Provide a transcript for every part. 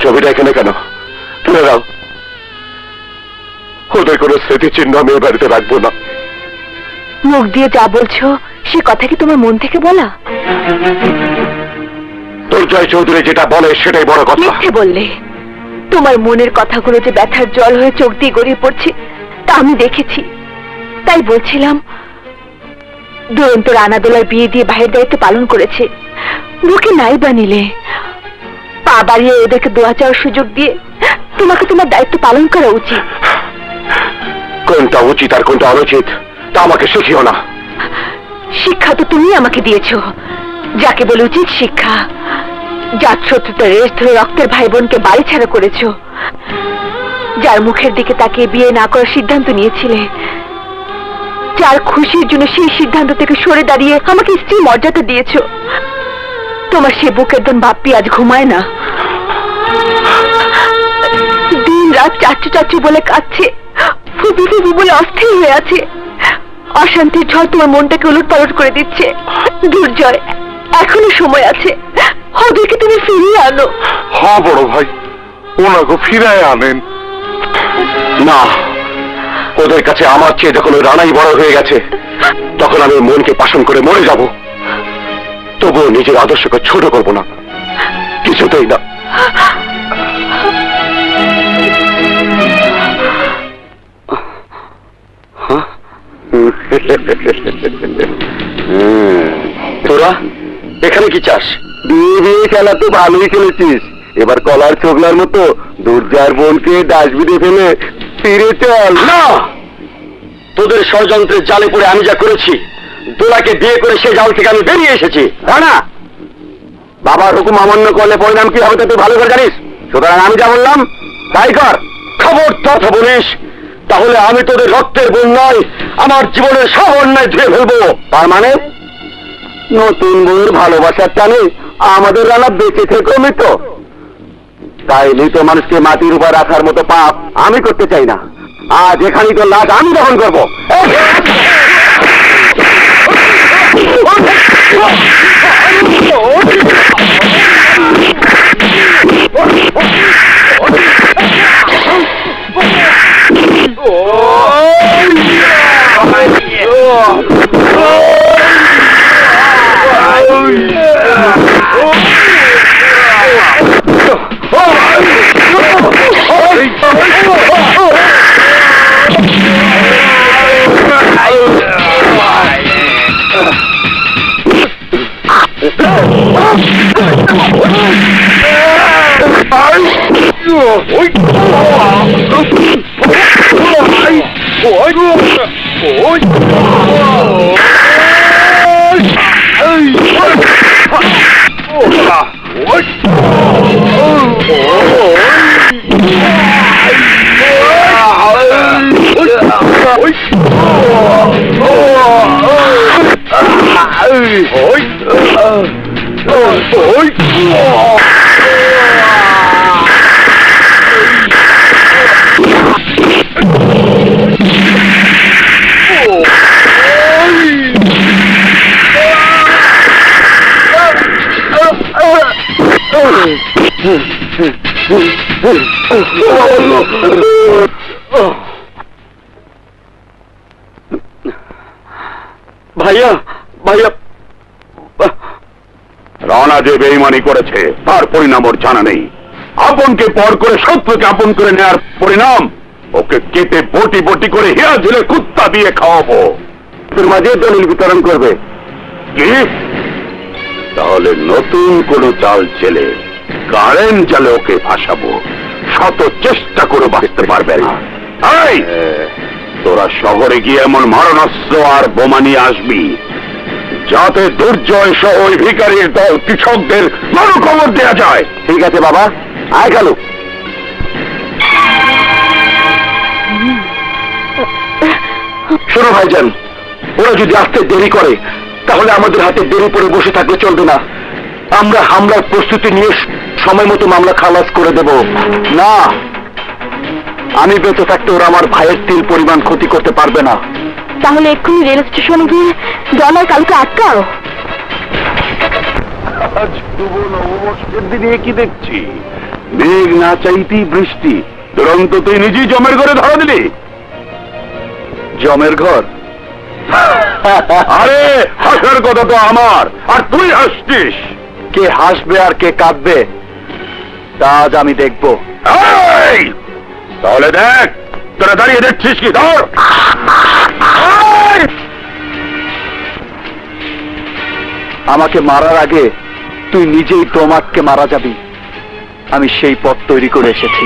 ছবিটা এখানে কেন? তুলে দাও। ওদের কোনো স্মৃতিচিহ্ন আমি এ বাড়িতে রাখবো না। মুখ দিয়ে যা বলছো সে কথা কি তোমার মন থেকে বলা? দুর্জয় চৌধুরী যেটা বলে সেটাই বড় কথা। মিথ্যে বললে। তোমার মনের কথাগুলো যে ব্যথার জল হয়ে চোখ দিয়ে গড়িয়ে পড়ছে তা আমি দেখেছি। তাই বলছিলাম, দুরন্ত রানাদোলার বিয়ে দিয়ে ভাইয়ের দায়িত্ব পালন করেছে, বুকে নাই বানিলে পা বাড়িয়ে ওদেরকে দোয়া চাওয়ার সুযোগ দিয়ে তোমাকে তোমার দায়িত্ব পালন করা উচিত। কোনটা উচিত আর কোনটা অনুচিত তা আমাকে শিখিও না। শিক্ষা তো তুমি আমাকে দিয়েছো, যাকে বলে উচিত শিক্ষা। যার শত্রুতার রেশ ধরে রক্তের ভাই বোনকে বাড়ি ছাড়া করেছো, যার মুখের দিকে তাকিয়ে বিয়ে না করার সিদ্ধান্ত নিয়েছিলে, যার খুশির জন্য সেই সিদ্ধান্ত থেকে সরে দাঁড়িয়ে আমাকে স্ত্রী মর্যাদা দিয়েছো, তোমার সে বুকের দন বাপ্পি আজ ঘুমায় না, দিন রাত চাচু চাচু বলে কাঁদছে, ফুপি ফুপি বলে অস্থির হয়ে আছে। অশান্তির ঝড় তোমার মনটাকে উলট পালট করে দিচ্ছে। দুর্জয়, এখনো সময় আছে, ওদেরকে তুমি ফিরিয়ে আনো। হ্যাঁ বড় ভাই, ওনাকে ফিরায় আনেন। না, ওদের কাছে আমার চেয়ে যখন ওই রানাই বড় হয়ে গেছে তখন আমি মনকে পাশন করে মরে যাব। তবুও নিজের আদর্শকে ছোট করব না, কিছুতেই না। তোরা এখানে কি চাস? বিয়ে খেলা তো ভালোই খেলেছিস, এবার কলার ছোকলার মতো দুর্জার বোনকে ডাস্টবিনে ফেলে ফিরে চল। না, তোদের ষড়যন্ত্রের জালে পড়ে আমি যা করেছি, দোলাকে বিয়ে করে সে জাল থেকে আমি বেরিয়ে এসেছি। না, বাবার হুকুম অমান্য করলে পরিণাম কি হবে তা তুই ভালো করে জানিস। সুতরাং আমি যা বললাম তাই কর। খবর কথা বলিস তাহলে আমি তোদের রক্তের বন্যায় আমার জীবনের সব অন্যায় ধুয়ে ফেলবো। তার মানে নতুন বউয়ের ভালোবাসার টানে আমাদের রানা বেঁচে থেকেও মৃত। তাই মৃত মানুষকে মাটির উপর রাখার মতো পাপ আমি করতে চাই না। আজ এখানেই তো লাশ আমি দহন করবো। ভাইয়া, ভাইয়া, রানা যে বেঈমানি করেছে তার পরিণাম ওর জানা নেই। আপনকে পর করে শত্রুকে আপন করে নেওয়ার পরিণাম ওকে কেটে বটি বটি করে হিয়া ঝুলে কুত্তা দিয়ে খাওয়াবো। তোর মাঝে দলিল বিতরণ করবে কি? তাহলে নতুন কোন চাল ছেলে কারেন্ট জালে ওকে ভাসাবো, শত চেষ্টা করে বাঁচতে পারবে না। তোরা শহরে গিয়ে এমন মারণাস্ত্র আর বোমা নিয়ে আসবি যাতে দুর্জয় সহ ওই ভিখারির দল কৃষকদের মরু খবর দেওয়া যায়। ঠিক আছে বাবা, আয় গেল। শোনো ভাইজান, ওরা যদি আসতে দেরি করে তাহলে আমাদের হাতে দেরি পড়ে বসে থাকলে চলবে না। আমরা হামলার প্রস্তুতি নিয়ে সময় মতো মামলা খালাস করে দেব। না, আমি বেঁচে থাকতে ওরা আমার ভাইয়ের তিল পরিমাণ ক্ষতি করতে পারবে না। তাহলে এক্ষুনি রেল স্টেশনে গিয়ে ডলার কালকে আটকাও। আজ শুভ নববর্ষের দিনে কি দেখছি? মেঘ না চাইতেই বৃষ্টি, দুরন্ত তুই নিজেই জমের ঘরে ধরা দিলি। জমের ঘর? আরে হাসার কথা তো আমার, আর তুই হাসছিস। কে হাসবে আর কে কাঁদবে তা আজ আমি দেখব। তাহলে দেখ, তোরা দাঁড়িয়ে দেখছিস কি? ধর। আমাকে মারার আগে তুই নিজেই তোমাকে মারা যাবি, আমি সেই পথ তৈরি করে এসেছি।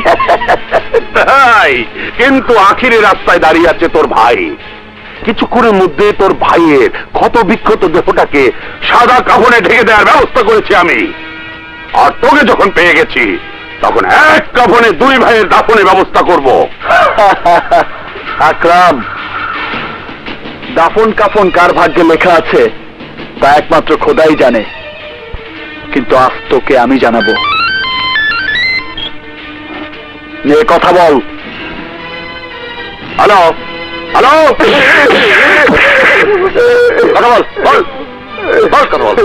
তাই, কিন্তু আখিরি রাস্তায় দাঁড়িয়ে আছে তোর ভাই। কিছুক্ষণের মধ্যে তোর ভাইয়ের ক্ষত বিক্ষত দেহটাকে সাদা কাফনে ঢেকে দেওয়ার ব্যবস্থা করেছি আমি। আর তোকে যখন পেয়ে গেছি, তখন এক কাফনে দুই ভাইয়ের দাফনের ব্যবস্থা করব। আকরাম, দাফন কাফন কার ভাগ্যে লেখা আছে তা একমাত্র খোদাই জানে, কিন্তু আজ তোকে আমি জানাবো। নিয়ে কথা বল। হ্যালো হ্যালো, কথা বল, বল বল, কথা বল।